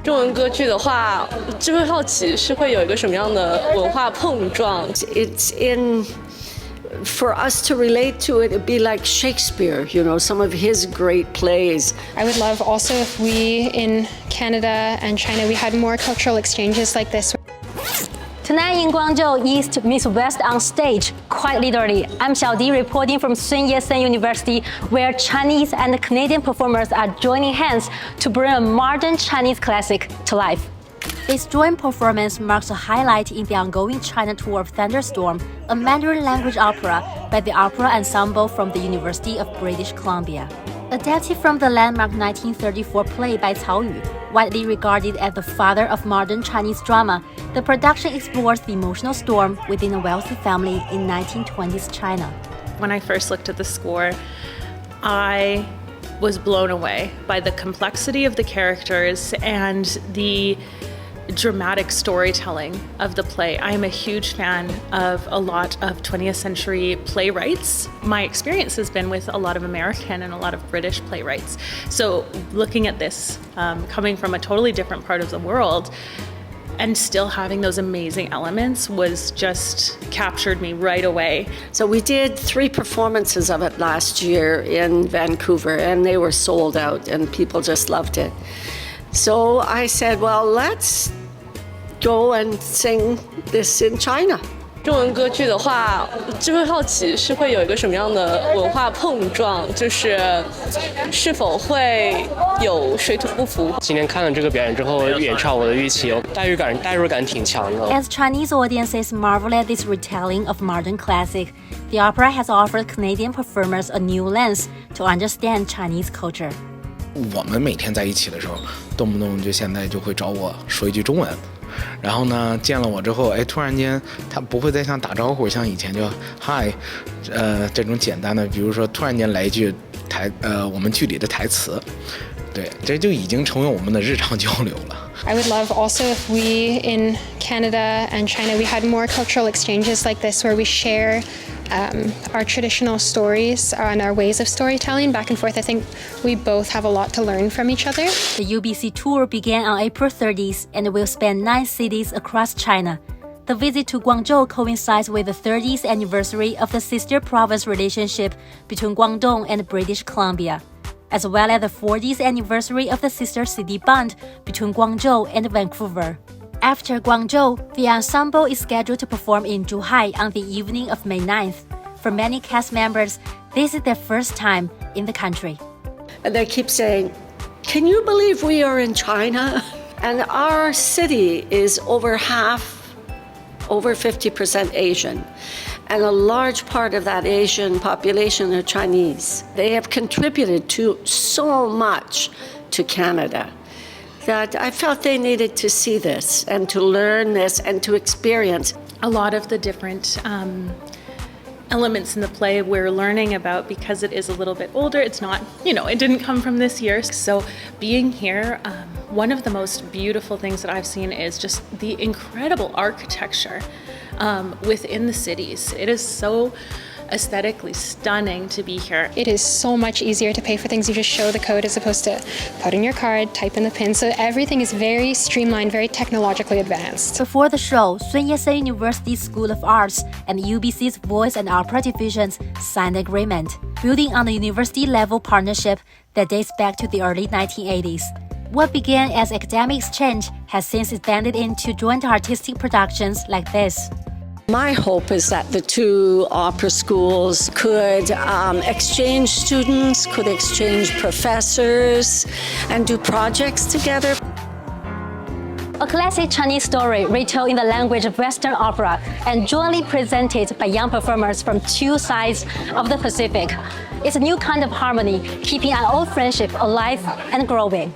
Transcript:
中文歌剧的话，就会好奇是会有一个什么样的文化碰撞。It's in for us to relate to it, it'd be like Shakespeare, some of his great plays. I would love also if we in Canada and China, we had more cultural exchanges like this. Tonight in Guangzhou, East meets West on stage, quite literally. I'm Xiaodi reporting from Sun Yat-sen University, where Chinese and Canadian performers are joining hands to bring a modern Chinese classic to life. This joint performance marks a highlight in the ongoing China tour of Thunderstorm, a Mandarin-language opera by the opera ensemble from the University of British Columbia. Adapted from the landmark 1934 play by Cao Yu, widely regarded as the father of modern Chinese drama, the production explores the emotional storm within a wealthy family in 1920s China. When I first looked at the score, I was blown away by the complexity of the characters and the dramatic storytelling of the play. I am a huge fan of a lot of 20th century playwrights. My experience has been with a lot of American and a lot of British playwrights. So looking at this, coming from a totally different part of the world, and still having those amazing elements was just captured me right away. So we did 3 performances of it last year in Vancouver, and they were sold out, and people just loved it. So I said, well, let's go and sing this in China. 中文歌剧的话，就会好奇是会有一个什么样的文化碰撞，是否会有水土不服。今天看了这个表演之后，远超我的预期，代入感挺强的。As Chinese audiences marvel at this retelling of modern classic, the opera has offered Canadian performers a new lens to understand Chinese culture. 我们每天在一起的时候，动不动就现在就会找我说一句中文。然后呢，见了我之后，突然间他不会再像打招呼，像以前就嗨，这种简单的，比如说突然间来一句我们剧里的台词，对，这就已经成为我们的日常交流了。I would love also if we in Canada and China, we had more cultural exchanges like this where we share our traditional stories and our ways of storytelling back and forth. I think we both have a lot to learn from each other. The UBC tour began on April 30th and will span 9 cities across China. The visit to Guangzhou coincides with the 30th anniversary of the sister province relationship between Guangdong and British Columbia, as well as the 40th anniversary of the sister city bond between Guangzhou and Vancouver. After Guangzhou, the ensemble is scheduled to perform in Zhuhai on the evening of May 9th. For many cast members, this is their first time in the country. And they keep saying, can you believe we are in China? And our city is over 50% Asian. And a large part of that Asian population are Chinese. They have contributed to so much to Canada that I felt they needed to see this and to learn this and to experience. A lot of the different elements in the play we're learning about because it is a little bit older. It's not, it didn't come from this year. So being here, one of the most beautiful things that I've seen is just the incredible architecture within the cities. It is so aesthetically stunning to be here. It is so much easier to pay for things. You just show the code as opposed to put in your card, type in the PIN. So everything is very streamlined, very technologically advanced. Before the show, Sun Yat-sen University School of Arts and UBC's Voice and Opera divisions signed an agreement, building on the university-level partnership that dates back to the early 1980s. What began as academic exchange has since expanded into joint artistic productions like this. My hope is that the 2 opera schools could exchange students, could exchange professors, and do projects together. A classic Chinese story retold in the language of Western opera and jointly presented by young performers from 2 sides of the Pacific. It's a new kind of harmony, keeping our old friendship alive and growing.